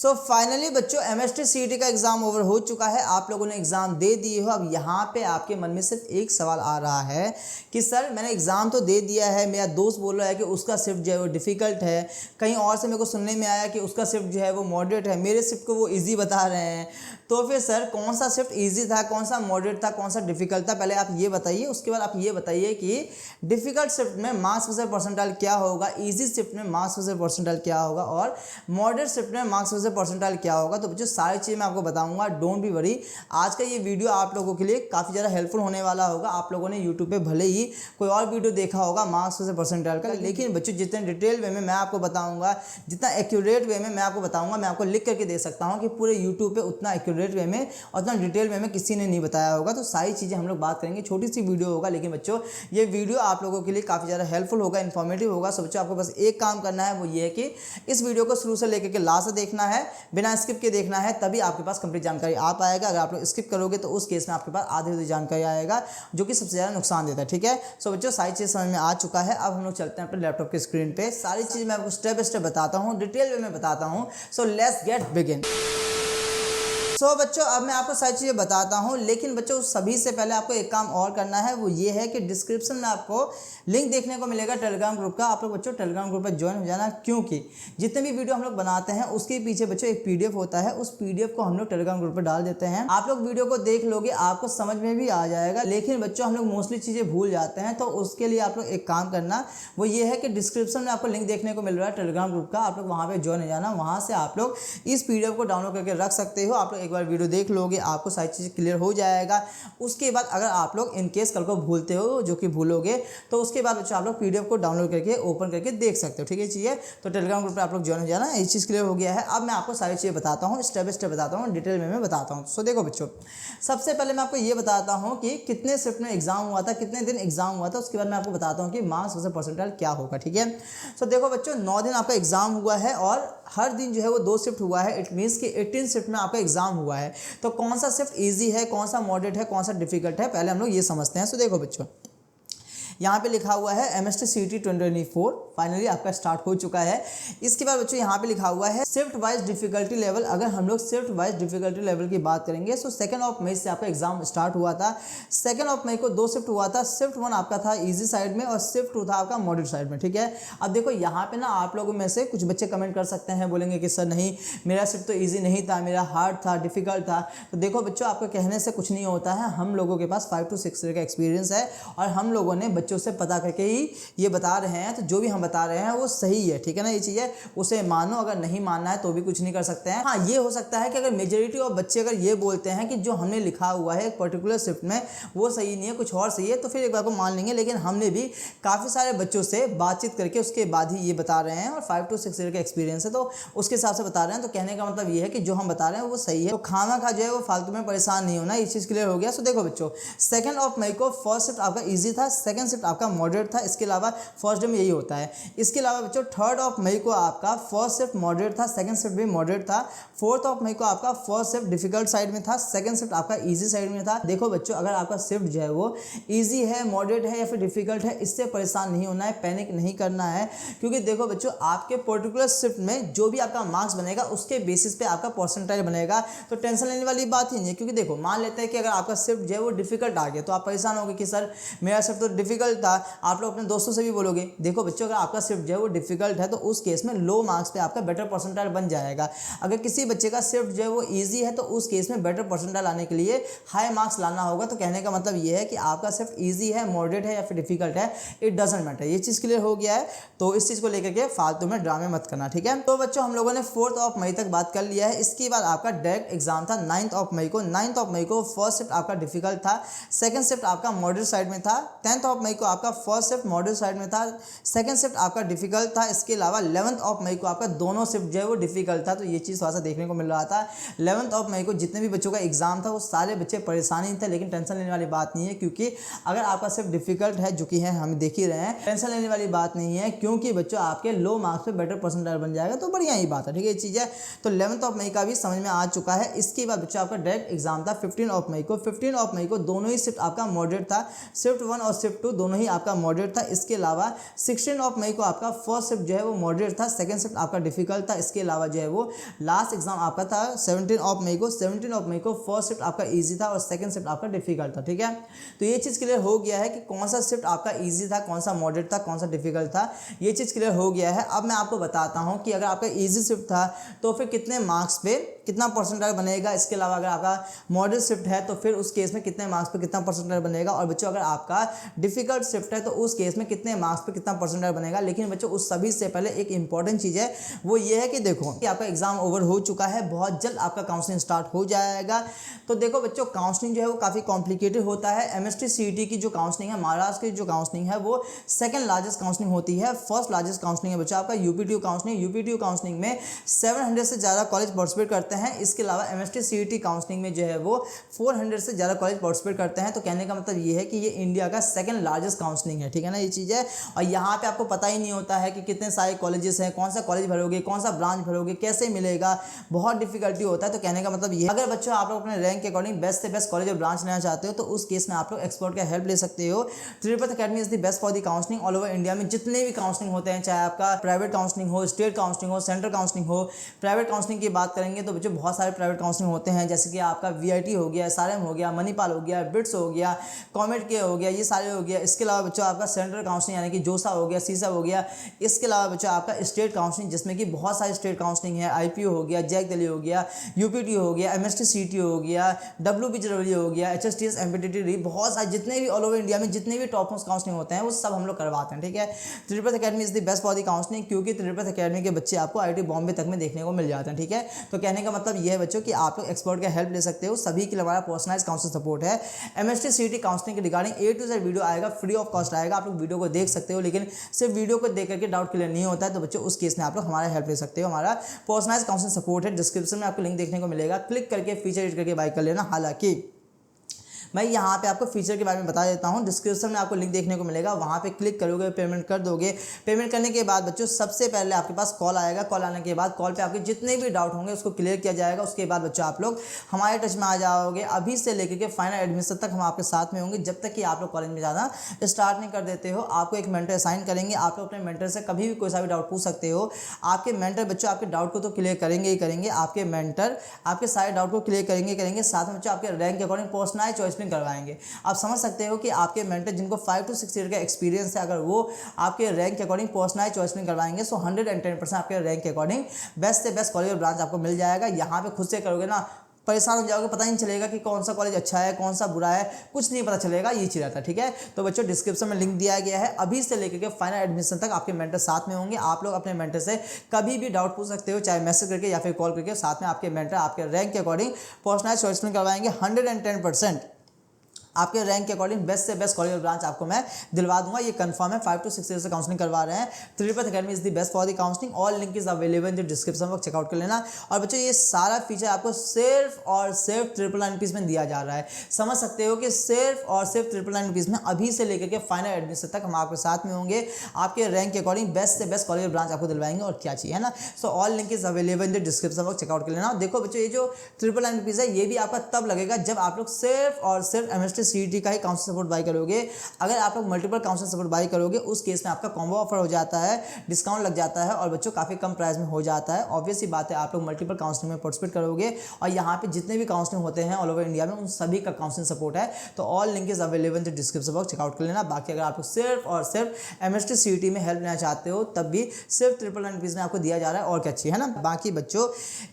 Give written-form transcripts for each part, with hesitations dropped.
So finally बच्चों MST CET का exam over हो चुका है। आप लोगों ने एग्जाम दे दिए हो। अब यहाँ पे आपके मन में सिर्फ एक सवाल आ रहा है कि सर मैंने एग्जाम तो दे दिया है, मेरा दोस्त बोल रहा है कि उसका शिफ्ट जो है वो डिफ़िकल्ट है, कहीं और से मेरे को सुनने में आया कि उसका शिफ्ट जो है वो मॉडरेट है, मेरे शिफ्ट को वो ईजी बता रहे हैं। तो फिर सर कौन सा शिफ्ट ईजी था, कौन सा मॉडरेट था, कौन सा डिफ़िकल्ट था, पहले आप ये बताइए। उसके बाद आप ये बताइए कि डिफ़िकल्ट शिफ्ट में मार्क्स वर्सेस परसेंटाइल क्या होगा, ईजी शिफ्ट में मार्क्स वर्सेस परसेंटाइल क्या होगा और मॉडरेट शिफ्ट में मार्क्स वर्सेस परसेंटाइल क्या होगा। तो बच्चों सारी चीज़ें मैं आपको बताऊंगा, डोंट बी वरी। आज का ये वीडियो आप लोगों के लिए काफ़ी ज़्यादा हेल्पफुल होने वाला होगा। आप लोगों ने यूट्यूब पे भले ही कोई और वीडियो देखा होगा मार्क्स वर्सेस परसेंटाइल का, लेकिन बच्चों जितने डिटेल वे में मैं आपको बताऊंगा, जितना एक्यूरेट वे में मैं आपको बताऊंगा, मैं आपको लिख करके दे सकता हूँ कि पूरे यूट्यूब पे उतना एक्यूरेट वे में और उतना डिटेल वे में किसी ने नहीं बताया होगा। तो सारी चीज़ें हम लोग बात करेंगे, छोटी सी वीडियो होगा, लेकिन बच्चों ये वीडियो आप लोगों के लिए काफ़ी ज़्यादा हेल्पफुल होगा, इन्फॉर्मेटिव होगा। सो बच्चों आपको बस एक काम करना है, वो ये है कि इस वीडियो को शुरू से लेकर के लास्ट से देखना है, बिना स्किप के देखना है, तभी आपके पास कंप्लीट जानकारी आ पाएगा। अगर आप लोग स्किप करोगे तो उस केस में आपके पास आधी जानकारी आएगा, जो कि सबसे ज़्यादा नुकसान देता है। ठीक है, सो बच्चों सारी चीज़ समझ में आ चुका है। अब हम लोग चलते हैं अपने लैपटॉप की स्क्रीन पे। सारी चीज़ मैं आपको स्टेप बाय स्टेप बताता हूँ, डिटेल वे में बताता हूँ। So let's get begin. सो बच्चों अब मैं आपको सारी चीज़ें बताता हूँ, लेकिन बच्चों सभी से पहले आपको एक काम और करना है, वो ये है कि डिस्क्रिप्शन में आपको लिंक देखने को मिलेगा टेलीग्राम ग्रुप का। आप लोग बच्चों टेलीग्राम ग्रुप पर ज्वाइन हो जाना, क्योंकि जितने भी वीडियो हम लोग बनाते हैं उसके पीछे बच्चों एक पीडीएफ होता है, उस पीडीएफ को हम लोग टेलीग्राम ग्रुप पर डाल देते हैं। आप लोग वीडियो को देख लोगे, आपको समझ में भी आ जाएगा, लेकिन बच्चों हम लोग मोस्टली चीज़ें भूल जाते हैं। तो उसके लिए आप लोग एक काम करना, वो ये है कि डिस्क्रिप्शन में आपको लिंक देखने को मिल रहा है टेलीग्राम ग्रुप का, आप लोग वहाँ पर ज्वाइन हो जाना। वहाँ से आप लोग इस पीडीएफ को डाउनलोड करके रख सकते हो। आप लोग एक बार वीडियो देख लोगे, आपको सारी चीज़ क्लियर हो जाएगा। उसके बाद अगर आप लोग इन केस कल को भूलते हो, जो कि भूलोगे, तो उसके बाद बच्चों आप लोग पीडीएफ को डाउनलोड करके ओपन करके देख सकते हो। ठीक है चीज़ें, तो टेलीग्राम ग्रुप पे आप लोग ज्वाइन हो जाना। ये चीज़ क्लियर हो गया है। अब मैं आपको सारी चीज़ें बताता हूँ, स्टेप बाय स्टेप बताता हूँ, डिटेल में मैं बताता हूँ। सो देखो बच्चों, सबसे पहले मैं आपको ये बताता हूँ कि कितने शिफ्ट में एग्जाम हुआ था, कितने दिन एग्जाम हुआ था। उसके बाद मैं आपको बताता हूँ कि मार्क्स वर्सेस परसेंटाइल क्या होगा। ठीक है, सो देखो बच्चों 9 दिन आपका एग्जाम हुआ है और हर दिन जो है वो 2 शिफ्ट हुआ है। इट मीन्स कि 18 शिफ्ट में आपका एग्जाम हुआ है। तो कौन सा शिफ्ट ईजी है, कौन सा मॉडरेट है, कौन सा डिफिकल्ट है, पहले हम लोग ये समझते हैं। सो देखो बच्चों, यहाँ पे लिखा हुआ है एमएसटी सीईटी 2024 फाइनली आपका स्टार्ट हो चुका है। इसके बाद बच्चों यहाँ पे लिखा हुआ है शिफ्ट वाइज डिफिकल्टी लेवल। अगर हम लोग शिफ्ट वाइज डिफिकल्टी लेवल की बात करेंगे, सो 2 मई से आपका एग्जाम स्टार्ट हुआ था। 2 मई को 2 शिफ्ट हुआ था। शिफ्ट 1 आपका था ईजी साइड में और शिफ्ट 2 था आपका मॉडरेट साइड में। ठीक है, अब देखो यहाँ पे ना आप लोगों में से कुछ बच्चे कमेंट कर सकते हैं, बोलेंगे कि सर नहीं मेरा शिफ्ट तो ईजी नहीं था, मेरा हार्ड था, डिफिकल्ट था। तो देखो बच्चों, आपको कहने से कुछ नहीं होता है। हम लोगों के पास 5 to 6 ईयर का एक्सपीरियंस है और हम लोगों ने बच्चों से पता करके ही ये बता रहे हैं। तो जो भी हम बता रहे हैं वो सही है। ठीक है ना, ये चीज़ है, उसे मानो, अगर नहीं मानना है तो भी कुछ नहीं कर सकते हैं। हाँ, ये हो सकता है कि अगर मेजोरिटी ऑफ बच्चे अगर ये बोलते हैं कि जो हमने लिखा हुआ है एक पर्टिकुलर शिफ्ट में वो सही नहीं है, कुछ और सही है, तो फिर एक बार को मान लेंगे। लेकिन हमने भी काफ़ी सारे बच्चों से बातचीत करके उसके बाद ही ये बता रहे हैं और 5 to 6 ईयर का एक्सपीरियंस है, तो उसके हिसाब से बता रहे हैं। तो कहने का मतलब ये है कि जो हम बता रहे हैं वो सही है। तो खाना खा जो है वो फालतू में परेशान नहीं होना, ये चीज़ क्लियर हो गया। सो देखो बच्चों, 2 मई को फर्स्ट शिफ्ट आपका ईजी था, सेकंड शिफ्ट आपका मॉडरेट था। इसके अलावा फर्स्ट डे में यही होता है। इसके अलावा बच्चों 3 मई को आपका फर्स्ट शिफ्ट मॉडरेट था, सेकंड शिफ्ट भी मॉडरेट था। 4 मई को आपका फर्स्ट शिफ्ट डिफिकल्ट साइड में था, सेकंड शिफ्ट आपका इजी साइड में था। देखो बच्चों, अगर आपका शिफ्ट जो है वो इजी है, मॉडरेट है या फिर डिफिकल्ट है, इससे परेशान नहीं होना है, पैनिक नहीं करना है। क्योंकि देखो बच्चों, आपके पर्टिकुलर शिफ्ट में जो भी आपका मार्क्स बनेगा उसके बेसिस पे आपका परसेंटाइल बनेगा। तो टेंशन लेने वाली बात ही नहीं है। क्योंकि देखो, मान लेते हैं कि अगर आपका शिफ्ट जो है वो डिफिकल्ट आ गया, तो आप परेशान होंगे कि सर मेरा शिफ्ट तो डिफिकल्ट था। आप लोग अपने दोस्तों से भी बोलोगे। देखो बच्चों, अगर आपका शिफ्ट जो है वो डिफिकल्ट है तो उस केस में लो मार्क्स पे आपका बेटर परसेंटाइल बन जाएगा। अगर किसी बच्चे का शिफ्ट जो है वो इजी है तो उस केस में बेटर परसेंटाइल आने के लिए हाई मार्क्स लाना होगा। तो कहने का मतलब ये है कि आपका शिफ्ट इजी है, मॉडरेट है या फिर डिफिकल्ट है, इट डजंट मैटर। ये चीज़ क्लियर हो गया है। तो इस चीज़ को लेकर के फालतू में ड्रामे मत करना। ठीक है, तो बच्चों हम लोगों ने 4 मई तक बात कर लिया है। इसके बाद आपका डायरेक्ट एग्जाम था 9 मई को। 9 मई को फर्स्ट शिफ्ट आपका डिफिकल्ट था, सेकंड शिफ्ट आपका मॉडरेट साइड में था। 10 मई को आपका फर्स्ट शिफ्ट मॉडरेट साइड में था, सेकंड शिफ्ट आपका डिफिकल्ट था। इसके अलावा 11 मई को आपका दोनों शिफ्ट जो है वो डिफिकल्ट था। तो ये चीज़ थोड़ा सा देखने को मिल रहा था। 11 मई को जितने भी बच्चों का एग्जाम था वो सारे बच्चे परेशानी थे, लेकिन टेंशन लेने वाली बात नहीं है। क्योंकि अगर आपका शिफ्ट डिफिकल्ट है, जो कि है हम देख ही रहे हैं, टेंशन लेने वाली बात नहीं है। क्योंकि बच्चों आपके लो मार्क्स पे बेटर परसेंटाइल बन जाएगा, तो बढ़िया ही बात है। ठीक है, ये चीज़ है। तो 11 मई का भी समझ में आ चुका है। इसके बाद बच्चों आपका डायरेक्ट एग्जाम था 15 मई को। 15 मई को दोनों ही शिफ्ट आपका मॉडरेट था। शिफ्ट 1 और शिफ्ट 2 दोनों ही आपका मॉडरेट था। इसके अलावा 16 ऑफ मई को आपका फर्स्ट शिफ्ट जो है वो मॉडरेट था, सेकंड शिफ्ट आपका डिफिकल्ट था। इसके अलावा जो है वो लास्ट एग्जाम आपका था 17 ऑफ मई को फर्स्ट शिफ्ट आपका ईजी था और सेकंड शिफ्ट आपका डिफिकल्ट था। ठीक है, तो ये चीज़ क्लियर हो गया है कि कौन सा शिफ्ट आपका ईजी था, कौन सा मॉडरेट था, कौन सा डिफिकल्ट था, ये चीज़ क्लियर हो गया है। अब मैं आपको बताता हूँ कि अगर आपका ईजी शिफ्ट था तो फिर कितने मार्क्स पे कितना परसेंटाइल बनेगा। इसके अलावा अगर आपका मॉडरेट शिफ्ट है तो फिर उस केस में कितने मार्क्स पे कितना परसेंटाइल बनेगा। और बच्चों अगर आपका डिफिकल्ट शिफ्ट है तो उस केस में कितने मार्क्स पे कितना परसेंटाइल बनेगा। लेकिन बच्चों उस सभी से पहले एक इंपॉर्टेंट चीज़ है, वो ये है कि देखो कि आपका एग्जाम ओवर हो चुका है, बहुत जल्द आपका काउंसलिंग स्टार्ट हो जाएगा। तो देखो बच्चों काउंसलिंग जो है वो काफ़ी कॉम्प्लिकेटेड होता है। एमएसटी सीईटी की जो काउंसलिंग है, महाराष्ट्र की जो काउंसलिंग है वो सेकंड लार्जेस्ट काउंसलिंग होती है। फर्स्ट लार्जेस्ट काउंसलिंग है बच्चों आपका यूपीटीयू काउंसलिंग। यूपीटीयू काउंसलिंग में 700 से ज़्यादा कॉलेज पार्टिसिपेट करते हैं। इसके अलावा एमएसटी सीईटी काउंसलिंग में जो है वो 400 से ज़्यादा कॉलेज पार्टिसिपेट करते हैं। तो कहने का मतलब ये है कि ये इंडिया का सेकंड लार्जेस्ट काउंसलिंग है। ठीक है ना, ये चीज़ है। और यहाँ पे आपको पता ही नहीं होता है कि कितने सारे कॉलेजेस हैं, कौन सा कॉलेज भरोगे, कौन सा ब्रांच भरोगे, कैसे मिलेगा, बहुत डिफिकल्टी होता है। तो कहने का मतलब ये, अगर बच्चों आप लोग अपने रैंक के अकॉर्डिंग बेस्ट से बेस्ट कॉलेज और ब्रांच लेना चाहते हो तो उस केस में आप लोग एक्सपर्ट का हेल्प ले सकते हो। Tripath academy is the best for the counselling all over India में। जितने भी काउंसलिंग होते हैं, चाहे आपका प्राइवेट काउंसलिंग हो, स्टेट काउंसलिंग हो, सेंट्रल काउंसलिंग हो। प्राइवेट काउंसलिंग की बात करेंगे तो बच्चों बहुत सारे प्राइवेट काउंसलिंग होते हैं, जैसे कि आपका वीआईटी हो गया, एसआरएम हो गया, मणिपाल हो गया, बिट्स हो गया, कॉमेट के हो गया, ये सारे हो गया। इसके अलावा बच्चों आपका सेंट्रल काउंसलिंग यानी कि जोसा हो गया, सीसा हो गया। इसके अलावा बच्चों आपका स्टेट काउंसलिंग, जिसमें कि बहुत सारे स्टेट काउंसलिंग है, आईपीओ हो गया, जैक दिल्ली हो गया, यूपीटी हो गया, एमएसटी सीटी हो गया, डब्ल्यूबी हो गया, एचएसटीएस एमपीटीटी, बहुत सारे जितने भी ऑल ओवर इंडिया में जितने भी टॉप मोस्ट काउंसलिंग होते हैं वो सब हम लोग करवाते हैं। ठीक है, Tripath academy is the best for the counselling, क्योंकि त्रिपथ अकेडमी के बच्चे आपको आईआईटी बॉम्बे तक में देखने को मिल जाते हैं। ठीक है, तो कहने का मतलब ये है बच्चों कि आप लोग एक्सपर्ट का हेल्प ले सकते हो। सभी के लिए हमारा पर्सनलाइज काउंसलिंग सपोर्ट है। एमएसटी सीईटी काउंसलिंग के regarding A to Z video आएगा, फ्री ऑफ कॉस्ट आएगा। आप लोग वीडियो को देख सकते हो, लेकिन सिर्फ वीडियो को देख करके डाउट क्लियर नहीं होता है। तो बच्चों उस केस में आप लोग हमारा हेल्प ले सकते हो। हमारा पर्सनलाइज काउंसलिंग सपोर्ट है, डिस्क्रिप्शन में आपको लिंक देखने को मिलेगा, क्लिक करके फीचर एड करके बाय कर लेना। हालांकि मैं यहाँ पे आपको फीचर के बारे में बता देता हूँ, डिस्क्रिप्शन में आपको लिंक देखने को मिलेगा, वहाँ पे क्लिक करोगे, पेमेंट कर दोगे। पेमेंट करने के बाद बच्चों सबसे पहले आपके पास कॉल आएगा। कॉल आने के बाद कॉल पे आपके जितने भी डाउट होंगे उसको क्लियर किया जाएगा। उसके बाद बच्चों आप लोग हमारे टच में आ जाओगे। अभी से लेकर के फाइनल एडमिशन तक हम आपके साथ में होंगे, जब तक कि आप लोग कॉलेज में जाना स्टार्ट नहीं कर देते हो। आपको एक मेंटर असाइन करेंगे, आप लोग अपने मेंटर से कभी भी कोई सा भी डाउट पूछ सकते हो। आपके मेंटर बच्चों आपके डाउट को तो क्लियर करेंगे ही करेंगे, आपके मेंटर आपके सारे डाउट को क्लियर करेंगे। साथ में बच्चों आपके रैंक के अकॉर्डिंग पर्सनलाइज चॉइस भी करवाएंगे। आप समझ सकते हो कि आपके मेंटर जिनको 5 to 6 ईयर का एक्सपीरियंस है, अगर वो आपके रैंक के अकॉर्डिंग पर्सनलाइज चॉइस में करवाएंगे सो 110% आपके रैंक के अकॉर्डिंग बेस्ट से बेस्ट कॉलेज और ब्रांच आपको मिल जाएगा। यहाँ पे खुद से करोगे ना, परेशान हो जाओगे, पता ही नहीं चलेगा कि कौन सा कॉलेज अच्छा है, कौन सा बुरा है, कुछ नहीं पता चलेगा, ये चीज़ रहता है। ठीक है, तो बच्चों डिस्क्रिप्शन में लिंक दिया गया है। अभी से लेकर के फाइनल एडमिशन तक आपके मेंटर साथ में होंगे। आप लोग अपने मेंटर से कभी भी डाउट पूछ सकते हो, चाहे मैसेज करके या फिर कॉल करके। साथ में आपके मेंटर आपके रैंक के अकॉर्डिंग पर्सनलाइज चॉइस में करवाएंगे। 110% आपके रैंक के अकॉर्डिंग बेस्ट से बेस्ट कॉलेज और ब्रांच आपको मैं दिलवा दूंगा, ये कंफर्म है। 5 to 6 ईयर से काउंसलिंग करवा रहे हैं। Tripath academy is the best for the counselling. All link is available in the description box, check out कर लेना। और बच्चों ये सारा फीचर आपको सिर्फ और सिर्फ 999 रुपीज़ में दिया जा रहा है। समझ सकते हो कि सिर्फ और सिर्फ 999 रुपीज़ में अभी से लेकर के फाइनल एडमिशन तक हम आपके साथ में होंगे। आपके रैंक के अकॉर्डिंग बेस्ट से बेस्ट कॉलेज और ब्रांच आपको दिलवाएंगे, और क्या चाहिए, है ना। So all link is available in the description box, check out कर लेना। देखो बच्चों ये जो 999 रुपीज़ है ये भी आपका तब लगेगा जब आप लोग सिर्फ और सिर्फ एमएसटी सीईटी का ही सपोर्ट बाय करोगे। अगर आप लोग मल्टीपल काउंसिल सपोर्ट बाय करोगे उस केस में आपका कॉम्बो ऑफर हो जाता है, डिस्काउंट लग जाता है, और बच्चों काफ़ी कम प्राइस में हो जाता है। ऑब्वियस ही बात है, आप लोग मल्टीपल काउंसलिंग में पार्टिसिपेट करोगे और यहाँ पे जितने भी काउंसलिंग होते हैं ऑल ओवर इंडिया में उन सभी का काउंसलिंग सपोर्ट है। तो all link is available in the description box, check out कर लेना। बाकी अगर आप लोग सिर्फ और सिर्फ एमएसटी सीईटी में हेल्प लेना चाहते हो तब भी सिर्फ 999 रुपीज़ में आपको दिया जा रहा है, और क्या चाहिए, है ना। बाकी बच्चों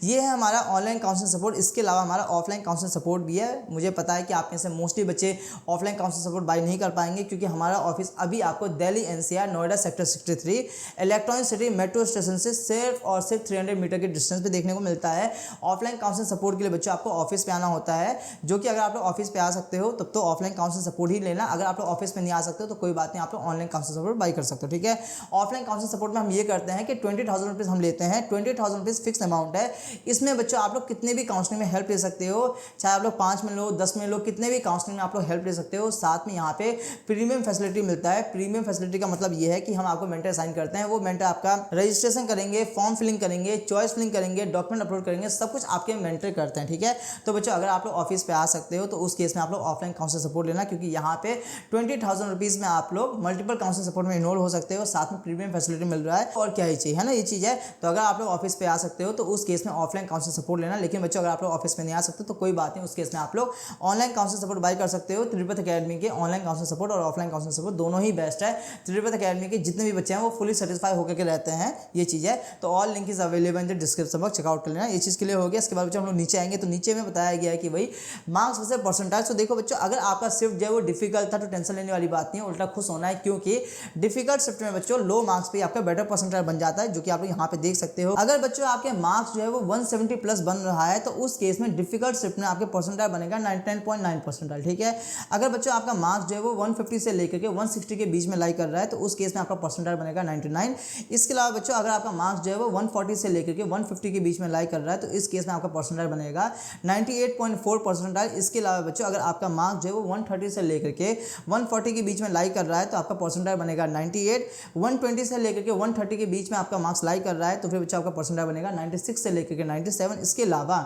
ये है हमारा ऑनलाइन काउंसलिंग सपोर्ट। इसके अलावा हमारा ऑफलाइन काउंसलिंग सपोर्ट भी है। मुझे पता है कि आप में से मोस्टली बच्चे ऑफलाइन काउंसलिंग सपोर्ट बाय नहीं कर पाएंगे, क्योंकि हमारा ऑफिस अभी आपको Delhi NCR Noida sector 63 electronic city metro station से सिर्फ और सिर्फ 300 मीटर के डिस्टेंस पे देखने को मिलता है। ऑफलाइन काउंसलिंग सपोर्ट के लिए बच्चों आपको ऑफिस पे आना होता है, जो कि अगर आप लोग ऑफिस पे आ सकते हो तब तो ऑफलाइन काउंसलिंग सपोर्ट ही लेना। अगर आप लोग ऑफिस पे नहीं आ सकते हो तो कोई बात नहीं, आप लोग ऑनलाइन काउंसलिंग सपोर्ट बाय कर सकते हो। ठीक है, ऑफलाइन काउंसलिंग सपोर्ट में हम ये करते हैं कि 20,000 रुपीज़ हम लेते हैं। 20,000 रुपीज़ फिक्स अमाउंट है। इसमें बच्चों आप लोग कितने भी काउंसलिंग में हेल्प ले सकते हो, चाहे आप लोग 5 में लो, 10 में लो, कितने भी काउंसलिंग में आप लोग हेल्प ले सकते हो। साथ में यहाँ पे प्रीमियम फैसिलिटी मिलता है। प्रीमियम फैसिलिटी का मतलब ये है कि हम आपको मेंटर असाइन करते हैं, वो मेंटर आपका रजिस्ट्रेशन करेंगे, फॉर्म फिलिंग करेंगे, चॉइस फिलिंग करेंगे, डॉक्यूमेंट अपलोड करेंगे, सब कुछ आपके मेंटर करते हैं, ठीक है। तो बच्चों अगर आप लोग ऑफिस पे आ सकते हो तो उस केस में आप लोग ऑफलाइन काउंसलर सपोर्ट लेना, क्योंकि यहाँ पे 20,000 रुपीज़ में आप लोग मल्टीपल काउंसलर सपोर्ट में इनरोल हो सकते हो, साथ में प्रीमियम फैसिलिटी मिल रहा है, और क्या ही चाहिए, है ना, ये चीज़ है। तो अगर आप लोग ऑफिस पे आ सकते हो तो उस केस में ऑफलाइन काउंसलर सपोर्ट लेना। लेकिन बच्चों अगर आप लोग ऑफिस में नहीं आ सकते तो कोई बात नहीं, उस केस में आप लोग ऑनलाइन काउंसलर सपोर्ट बाय कर सकते हो। त्रिपथ अकेडमी के ऑनलाइन काउंसलर सपोर्ट और ऑफलाइन काउंसलर सपोर्ट दोनों ही बेस्ट है। त्रिपथ अकेडमी के जितने भी बच्चे हैं वो फुली सेटिस्फाई होकर के रहते हैं, ये चीज़ है। तो all link is available in the description box, check out कर लेना। ये चीज़ क्लियर हो गया। इसके बाद बच्चों हम लोग नीचे आएंगे तो नीचे में बताया गया है कि भाई मार्क्स वर्सेस परसेंटाइज। तो देखो बच्चों, अगर आपका शिफ्ट जो है वो डिफिकल्ट था तो टेंशन लेने वाली बात नहीं है, उल्टा खुश होना है, क्योंकि डिफिकल्ट शिफ्ट में बच्चों लो मार्क्स पे आपका बेटर परसेंटाइज बन जाता है, जो कि आप लोग यहाँ पे देख सकते हो। अगर बच्चों आपके मार्क्स जो है वो 170 प्लस बन रहा है तो उस केस में डिफिकल्ट शिफ्ट में आपके परसेंटाइज बनेगा 99.9 परसेंटाइज, ठीक है। अगर बच्चों आपका मार्क्स जो है वो 150 से लेकर के 160 के बीच में लाई कर रहा है तो उस केस में आपका परसेंटाइज बनेगा 99। इसके अलावा बच्चों अगर आपका मार्क्स जो है वो 140 से लेकर के 150 के बीच में लाई कर रहा है तो इस केस में आपका परसेंटाइज बनेगा 98.4 परसेंटाइज। इसके अलावा बच्चों अगर आपका मार्क्स जो है वो 130 से लेकर के 140 के बीच में लाई कर रहा है तो आपका परसेंटाइज बनेगा 98। 120 से लेकर के 130 के बीच में आपका मार्क्स लाई कर रहा है तो फिर बच्चों आपका परसेंटाइज बनेगा 96 से लेकर के 97। इसके अलावा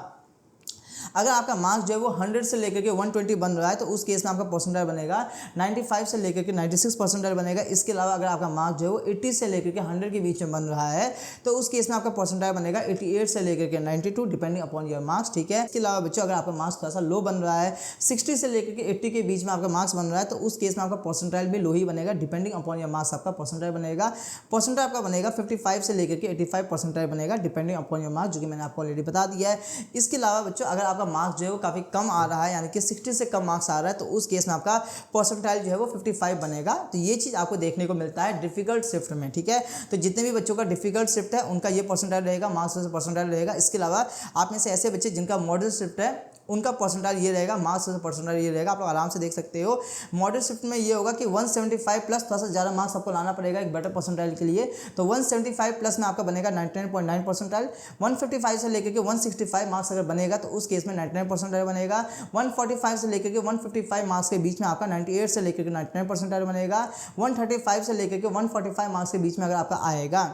अगर आपका मार्क्स जो है वो 100 से लेकर के 120 बन रहा है तो उस केस में आपका परसेंटाइज बनेगा 95 से लेकर के 96 परसेंटाइज बनेगा। इसके अलावा अगर आपका मार्क्स जो है वो 80 से लेकर के 100 के बीच में बन रहा है तो उस केस में आपका परसेंटाइज बनेगा 88 से लेकर के 92 डिपेंडिंग अपॉन योर मार्क्स, ठीक है। इसके अलावा बच्चों अगर आपका मार्क्स थोड़ा सा लो बन रहा है, 60 से लेकर के 80 के बीच में आपका मार्क्स बन रहा है तो उस केस में आपका परसेंटाइज भी लो ही बनेगा, डिपेंडिंग अपॉन योर मार्क्स आपका परसेंटाइज बनेगा। परसेंटाइज आपका बनेगा 55 से लेकर के 85 परसेंटाइज बनेगा, डिपेंडिंग अपॉन योर मार्क्स, जो कि मैंने आपको ऑलरेडी बता दिया है। इसके अलावा बच्चों अगर आपका मार्क्स जो है वो काफ़ी कम आ रहा है, यानी कि 60 से कम मार्क्स आ रहा है तो उस केस में आपका परसेंटाइल जो है वो 55 बनेगा। तो ये चीज़ आपको देखने को मिलता है डिफिकल्ट शिफ्ट में, ठीक है। तो जितने भी बच्चों का डिफिकल्ट शिफ्ट है उनका ये परसेंटाइल रहेगा, मार्क्स से परसेंटाइल रहेगा। इसके अलावा आप में से ऐसे बच्चे जिनका मॉडल शिफ्ट है उनका परसेंटाइल ये रहेगा, मार्क्स से परसेंटाइल ये रहेगा। आप लोग आराम से देख सकते हो। मॉडल शिफ्ट में ये होगा कि 175 प्लस थोड़ा सा ज़्यादा मार्क्स आपको लाना पड़ेगा एक बेटर परसेंटाइल के लिए। तो 175 प्लस में आपका बनेगा 99.9 परसेंटाइल। 155 से लेकर के 165 मार्क्स अगर बनेगा तो उस केस में 99 परसेंटाइल बनेगा। 145 से लेकर के 155 मार्क्स के बीच में आपका 98 से लेकर के 99 परसेंटाइल बनेगा। 135 से लेकर के 145 मार्क्स के बीच में अगर आपका आएगा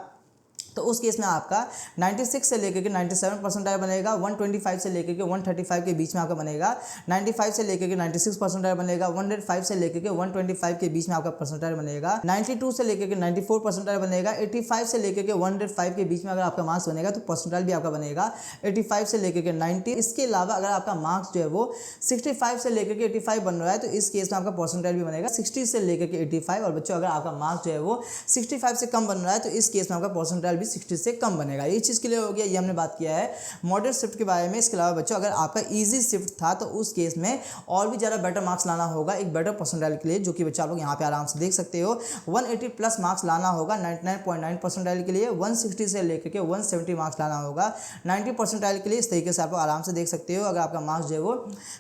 तो उस केस में आपका 96 से लेकर के 97 परसेंटाइल बनेगा। 125 से लेकर के 135 के बीच में आपका बनेगा 95 से लेकर के 96 परसेंटाइल बनेगा। 105 से लेकर के 125 के बीच में आपका परसेंटाइल बनेगा। 92 से लेकर के 94 परसेंटाइल बनेगा। 85 से लेकर के 105 के बीच में अगर आपका मार्क्स बनेगा तो परसेंटाइल भी आपका बनेगा 85 से लेकर के 90। इसके अलावा अगर आपका मार्क्स जो है वो 65 से लेकर के 85 बन रहा है तो इस केस में आपका परसेंटाइल भी बनेगा 60 से लेकर के 85। और बच्चों अगर आपका मार्क्स जो है वो 65 से कम बन रहा है तो इस केस में आपका परसेंटाइल 60 से कम बनेगा। ये चीज़ क्लियर हो गया, ये हमने बात किया है मॉडरेट शिफ्ट के बारे में। इसके अलावा बच्चों अगर आपका इजी शिफ्ट था तो उस केस में और भी ज़्यादा बेटर मार्क्स लाना होगा एक बेटर परसेंटाइल के लिए, जो कि बच्चा आप लोग यहाँ पे आराम से देख सकते हो। 180 प्लस मार्क्स लाना होगा 99.9 परसेंटाइल के लिए। 160 से लेकर के 170 मार्क्स लाना होगा 90 परसेंटाइल के लिए। इस तरीके से आप लोग आराम से देख सकते हो। अगर आपका मार्क्स जो है वो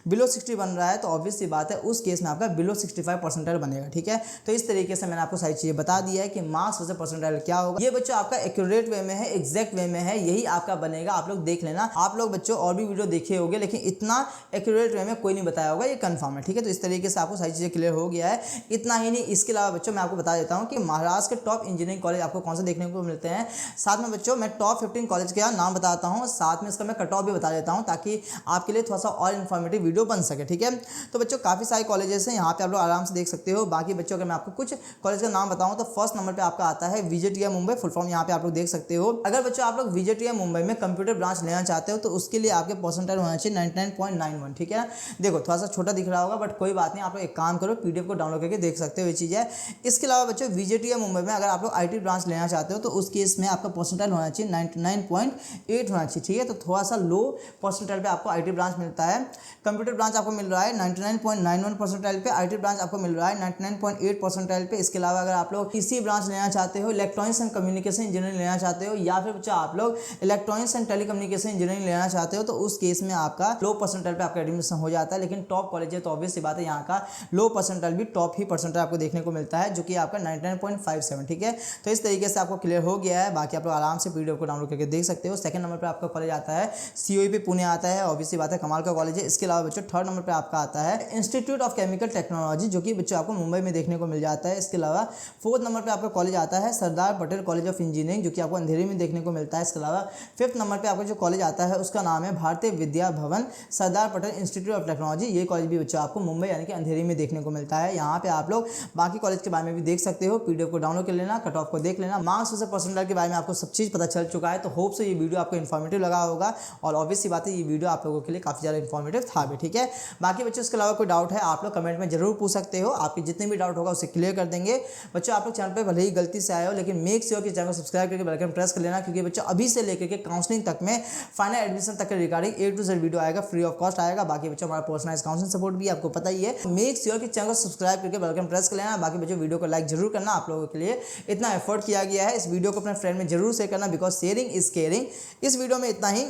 बिलो 60 बन रहा है तो ऑब्वियस सी बात है उस केस में आपका बिलो 65 परसेंटाइल बनेगा, ठीक है। तो इस तरीके से मैंने आपको सारी चीज़ें बता दिया है कि मार्क्स वर्सेस परसेंटाइल क्या होगा। ये बच्चों आपका एक्यूरेट वे में है, एग्जैक्ट वे में है, यही आपका बनेगा। आप लोग देख लेना। आप लोग बच्चों और भी वीडियो देखे होंगे लेकिन इतना एक्यूरेट वे में कोई नहीं बताया होगा, ये कंफर्म है, ठीक है। तो इस तरीके से आपको सारी चीज़ें क्लियर हो गया है। इतना ही नहीं, इसके अलावा बच्चों मैं आपको बता देता हूँ कि महाराष्ट्र के टॉप इंजीनियरिंग कॉलेज आपको कौन से देखने को मिलते हैं। साथ में बच्चों मैं टॉप 15 कॉलेज का नाम बताता हूँ, साथ में इसका मैं कट ऑफ भी बता देता हूँ ताकि आपके लिए थोड़ा सा और इन्फॉर्मेटिव वीडियो बन सके, ठीक है। तो बच्चों काफ़ी सारे कॉलेजेस हैं, यहाँ पे आप लोग आराम से देख सकते हो। बाकी बच्चों अगर मैं आपको कुछ कॉलेज का नाम बताऊँ तो फर्स्ट नंबर पर आपका आता है VJTI मुंबई, फुल फॉर्म यहाँ पे आप लोग देख सकते हो। अगर बच्चों आप लोग VJTI मुंबई में कंप्यूटर ब्रांच लेना चाहते हो तो उसके लिए आपके परसेंटाइल होना चाहिए 99.91, ठीक है। देखो थोड़ा सा छोटा दिख रहा होगा बट कोई बात नहीं, आप लोग एक काम करो PDF को डाउनलोड करके देख सकते हो, ये चीज़ है। इसके अलावा बच्चों VJTI मुंबई में अगर आप लोग IT ब्रांच लेना चाहते हो तो उस केस में आपका परसेंटाइल होना चाहिए 99.8 होना चाहिए, ठीक है। तो थोड़ा सा लो परसेंटाइल पे आपको IT ब्रांच मिलता है। कंप्यूटर ब्रांच आपको मिल रहा है 99.91 परसेंटाइल पे। IT ब्रांच आपको मिल रहा है 99.8 परसेंटाइल पे। इसके अलावा अगर आप लोग PC ब्रांच लेना चाहते हो, इलेक्ट्रॉनिक्स एंड कम्युनिकेशन इंजीनियरिंग लेना लेना चाहते हो या फिर बच्चों आप लोग इलेक्ट्रॉनिक्स एंड टेलीकम्युनिकेशन इंजीनियरिंग लेना चाहते हो तो उस केस में आपका लो परसेंटाइल पे आपका एडमिशन हो जाता है। लेकिन टॉप कॉलेज है तो ऑब्वियस सी बात है यहाँ का लो परसेंटाइल भी टॉप ही परसेंटाइल आपको देखने को मिलता है, जो कि आपका 99.57। ठीक है, तो इस तरीके से आपको क्लियर हो गया है। बाकी आप लोग आराम से पीडीएफ को डाउनलोड करके देख सकते हो। सेकंड नंबर पर आपका कॉलेज आता है सीओईपी पुणे आता है, ऑब्वियसली बात है कमाल का कॉलेज है। इसके अलावा बच्चों थर्ड नंबर पर आपका आता है इंस्टीट्यूट ऑफ केमिकल टेक्नोलॉजी, जो कि बच्चों आपको मुंबई में देखने को मिल जाता है। इसके अलावा फोर्थ नंबर पर आपका कॉलेज आता है Sardar Patel college of engineering, जो कि आपको अंधेरी में देखने को मिलता है। इसके अलावा फिफ्थ नंबर पर आपका जो कॉलेज आता है उसका नाम है Bharatiya Vidya Bhavan Sardar Patel institute of technology. ये कॉलेज भी बच्चों आपको मुंबई यानी कि अंधेरी में देखने को मिलता है। यहाँ पे आप लोग बाकी कॉलेज के बारे में भी देख सकते हो, पीडीएफ को डाउनलोड कर लेना, कट ऑफ को देख लेना, मार्क्स वर्सेस परसेंटाइल के बारे में आपको सब चीज़ पता चल चुका है। तो होप से ये वीडियो आपको इन्फॉर्मेटिव लगा होगा और ऑब्वियस सी बात है ये वीडियो आप लोगों के लिए काफ़ी ज़्यादा इन्फॉर्मेटिव था भी। ठीक है, बाकी बच्चों इसके अलावा कोई डाउट है आप लोग कमेंट में जरूर पूछ सकते हो, आपके जितने भी डाउट होगा उसे क्लियर कर देंगे। बच्चों आप लोग चैनल पर भले ही गलती से आए हो लेकिन मेक श्योर कि चैनल को सब्सक्राइब करके बेल आइकन प्रेस कर लेना, क्योंकि बच्चों अभी से लेकर के काउंसलिंग तक में फाइनल एडमिशन तक के regarding A to Z video आएगा, फ्री ऑफ कॉस्ट आएगा। बाकी बच्चों हमारा पर्सनलाइज काउंसलिंग सपोर्ट भी आपको पता ही है। मेक श्योर कि चैनल को सब्सक्राइब करके बेल आइकन प्रेस कर लेना। बाकी बच्चों वीडियो को लाइक जरूर करना, आप लोगों के लिए इतना एफर्ट किया गया है। इस वीडियो को अपने फ्रेंड में जरूर शेयर करना, बिकॉज शेयरिंग इज केयरिंग। इस वीडियो में इतना ही।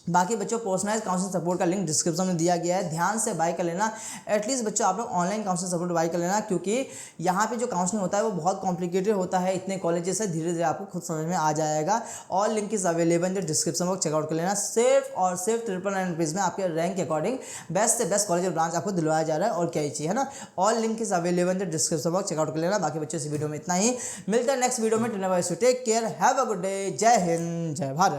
बाकी बच्चों पर्सनलाइज काउंसलिंग सपोर्ट का लिंक डिस्क्रिप्शन में दिया गया है, ध्यान से बाय कर लेना। एटलीस्ट बच्चों आप लोग ऑनलाइन काउंसलिंग सपोर्ट बाय कर लेना, क्योंकि यहाँ पे जो काउंसलिंग होता है वो बहुत कॉम्प्लिकेटेड होता है। इतने कॉलेजेस है, धीरे धीरे आपको खुद समझ में आ जाएगा। All link is available in the description box, check out कर लेना। सिर्फ और सिर्फ 999 रुपीज़ में आपके रैंक के अकॉर्डिंग बेस्ट से बेस्ट कॉलेज और ब्रांच आपको दिलवाया जा रहा है, और क्या ही चाहिए, है ना। All link is available in the description box, check out कर लेना। बाकी बच्चों इस वीडियो में इतना ही, मिलता है नेक्स्ट वीडियो में। Take care, have a good day, जय हिंद, जय भारत।